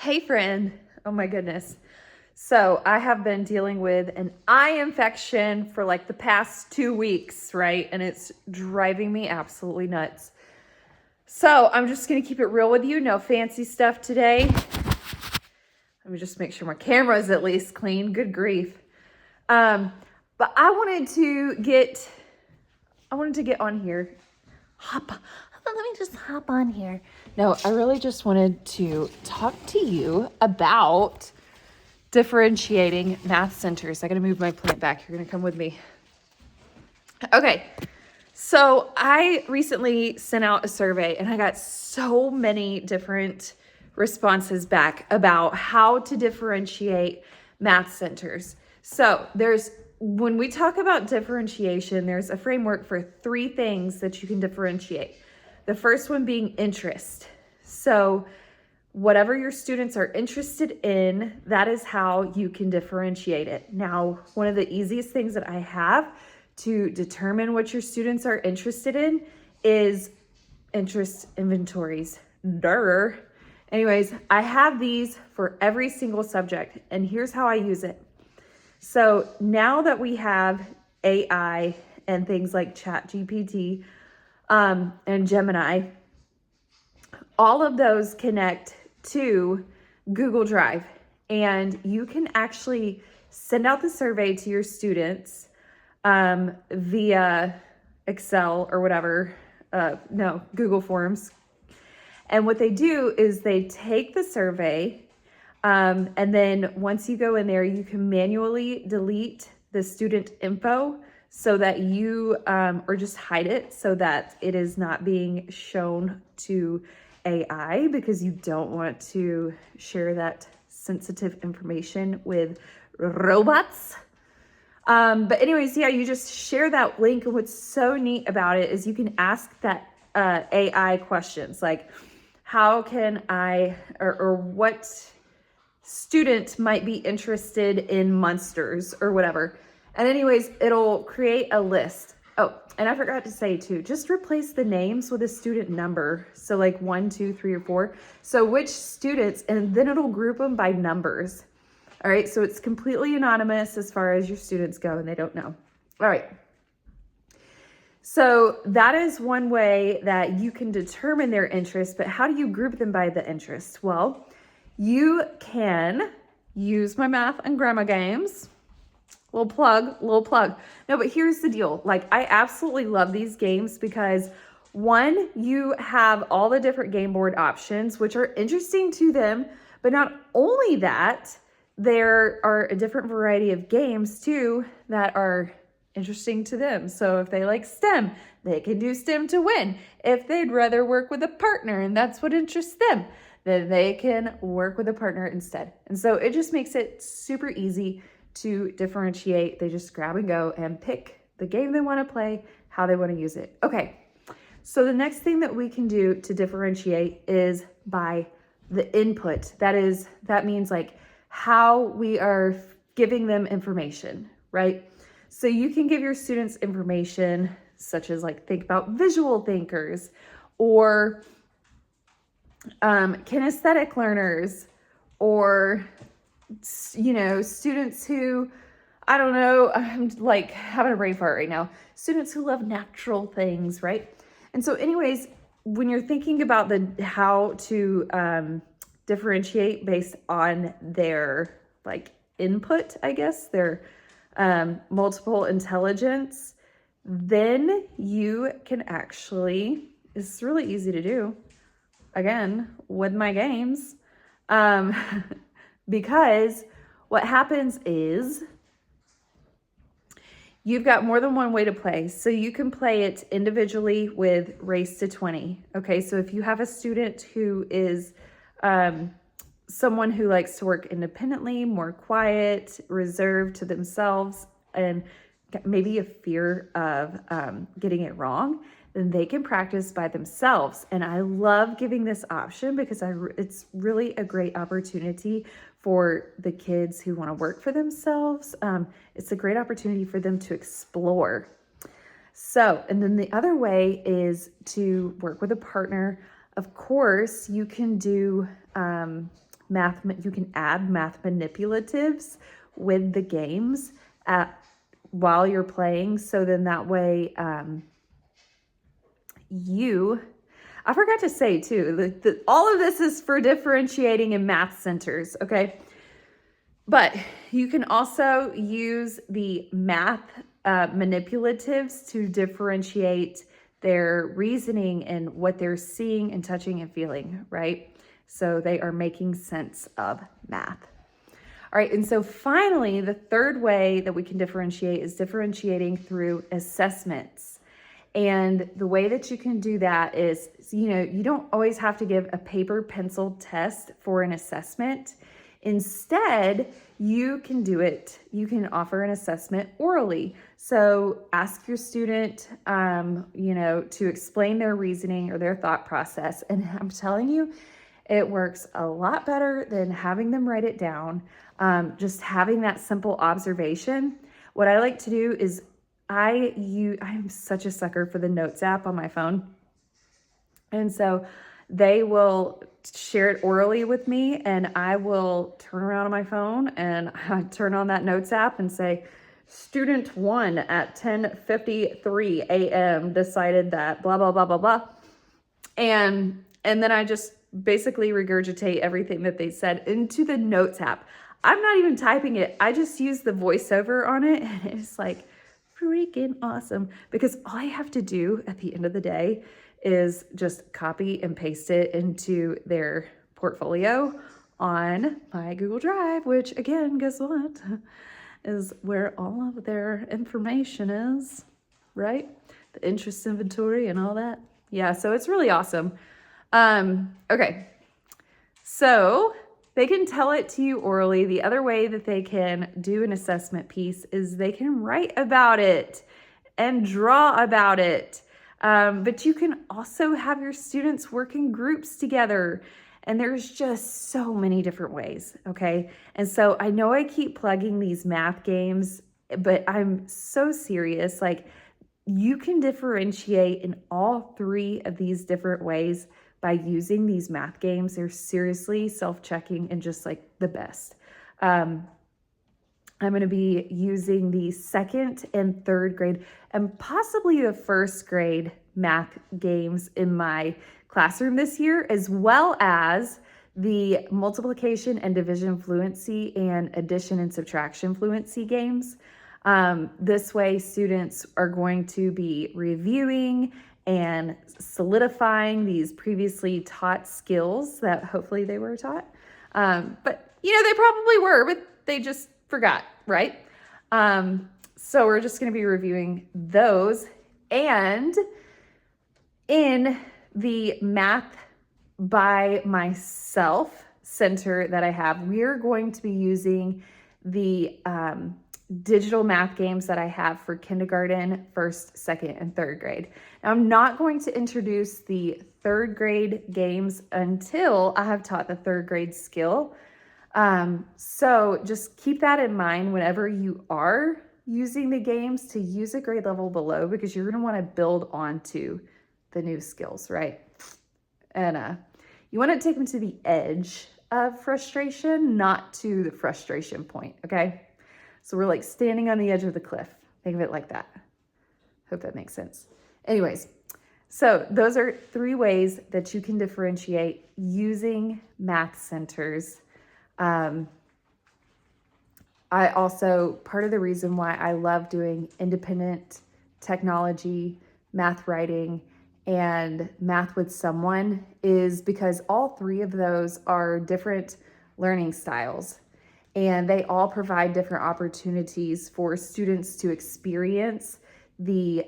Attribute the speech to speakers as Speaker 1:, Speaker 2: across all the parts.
Speaker 1: Hey friend, oh my goodness. So I have been dealing with an eye infection for like the past 2 weeks, right? And it's driving me absolutely nuts. So I'm just gonna keep it real with you. No fancy stuff today. Let me just make sure my camera is at least clean. Good grief. But I wanted to get on here. Let me just hop on here. No, I really just wanted to talk to you about differentiating math centers. I gotta move my plant back. You're gonna come with me. Okay, so I recently sent out a survey and I got so many different responses back about how to differentiate math centers. So when we talk about differentiation, there's a framework for 3 things that you can differentiate. The first one being interest. So whatever your students are interested in, that is how you can differentiate it. Now, one of the easiest things that I have to determine what your students are interested in is interest inventories. Duh. Anyways, I have these for every single subject, and here's how I use it. So now that we have AI and things like ChatGPT and Gemini, all of those connect to Google Drive, and you can actually send out the survey to your students via Excel or whatever, Google Forms. And what they do is they take the survey, and then once you go in there, you can manually delete the student info so that you, or just hide it so that it is not being shown to AI, because you don't want to share that sensitive information with robots. But anyways, yeah, you just share that link. And what's so neat about it is you can ask that AI questions like, how can I, or what student might be interested in monsters or whatever. And anyways, it'll create a list. Oh, and I forgot to say too, just replace the names with a student number. So like 1, 2, 3, or 4. So which students, and then it'll group them by numbers. All right, so it's completely anonymous as far as your students go, and they don't know. All right. So that is one way that you can determine their interests, but how do you group them by the interest? Well, you can use my math and grammar games. Little plug. No, but here's the deal. Like, I absolutely love these games because, one, you have all the different game board options, which are interesting to them. But not only that, there are a different variety of games too that are interesting to them. So if they like STEM, they can do STEM to win. If they'd rather work with a partner and that's what interests them, then they can work with a partner instead. And so it just makes it super easy to differentiate. They just grab and go and pick the game they want to play, how they want to use it. Okay, so the next thing that we can do to differentiate is by the input. That means like how we are giving them information, right? So you can give your students information such as like, think about visual thinkers or kinesthetic learners, or students who, I don't know, I'm like having a brain fart right now. Students who love natural things, right? And so anyways, when you're thinking about how to differentiate based on their like input, I guess, their multiple intelligence, then you can actually, it's really easy to do, again, with my games. Because what happens is you've got more than one way to play. So you can play it individually with race to 20. Okay, so if you have a student who is someone who likes to work independently, more quiet, reserved to themselves, and maybe a fear of getting it wrong, then they can practice by themselves. And I love giving this option because it's really a great opportunity for the kids who want to work for themselves. It's a great opportunity for them to explore. So, and then the other way is to work with a partner. Of course, you can do you can add math manipulatives with the games while you're playing. So then that way, I forgot to say too, all of this is for differentiating in math centers, okay? But you can also use the math manipulatives to differentiate their reasoning and what they're seeing and touching and feeling, right? So they are making sense of math. All right, and so finally, the third way that we can differentiate is differentiating through assessments. And the way that you can do that is, you don't always have to give a paper pencil test for an assessment. Instead, you can offer an assessment orally. So ask your student, to explain their reasoning or their thought process. And I'm telling you, it works a lot better than having them write it down. Just having that simple observation. What I like to do is I'm such a sucker for the Notes app on my phone. And so they will share it orally with me, and I will turn around on my phone and I turn on that Notes app and say, student 1 at 10:53 a.m. decided that blah, blah, blah, blah, blah. And then I just basically regurgitate everything that they said into the Notes app. I'm not even typing it. I just use the voiceover on it, and it's like freaking awesome, because all I have to do at the end of the day is just copy and paste it into their portfolio on my Google Drive, which again, guess what? Is where all of their information is, right? The interest inventory and all that. Yeah, so it's really awesome. Okay, so they can tell it to you orally. The other way that they can do an assessment piece is they can write about it and draw about it. But you can also have your students work in groups together. And there's just so many different ways, okay? And so I know I keep plugging these math games, but I'm so serious. Like, you can differentiate in all three of these different ways by using these math games. They're seriously self-checking and just like the best. I'm going to be using the second and third grade and possibly the first grade math games in my classroom this year, as well as the multiplication and division fluency and addition and subtraction fluency games. This way, students are going to be reviewing and solidifying these previously taught skills that hopefully they were taught. But, they probably were, but they just forgot, right? So we're just going to be reviewing those. And in the Math by Myself center that I have, we're going to be using the digital math games that I have for kindergarten, first, second, and third grade. Now, I'm not going to introduce the third grade games until I have taught the third grade skill. So just keep that in mind whenever you are using the games, to use a grade level below, because you're going to want to build onto the new skills, right? And you want to take them to the edge of frustration, not to the frustration point, okay? So we're like standing on the edge of the cliff. Think of it like that. Hope that makes sense. Anyways, so those are three ways that you can differentiate using math centers. I also, part of the reason why I love doing independent technology, math writing, and math with someone is because all three of those are different learning styles, and they all provide different opportunities for students to experience the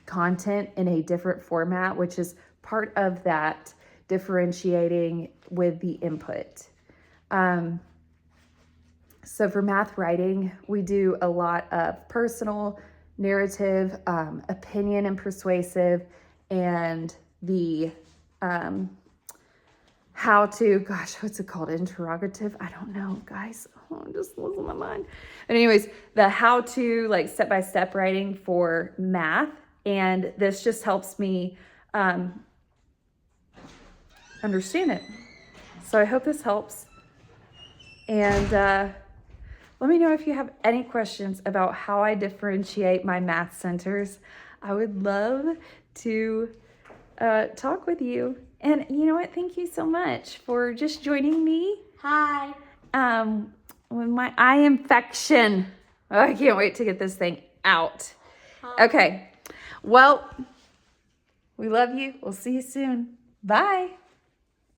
Speaker 1: content in a different format, which is part of that differentiating with the input. So for math writing, we do a lot of personal, narrative, opinion and persuasive, and the how to, what's it called? Interrogative? I don't know, guys. Oh, I'm just losing my mind. But anyways, the how to, like, step-by-step writing for math. And this just helps me understand it. So I hope this helps. And let me know if you have any questions about how I differentiate my math centers. I would love to talk with you. And you know what? Thank you so much for just joining me.
Speaker 2: Hi.
Speaker 1: With my eye infection. Oh, I can't wait to get this thing out.
Speaker 2: Hi.
Speaker 1: Okay. Well, we love you. We'll see you soon. Bye.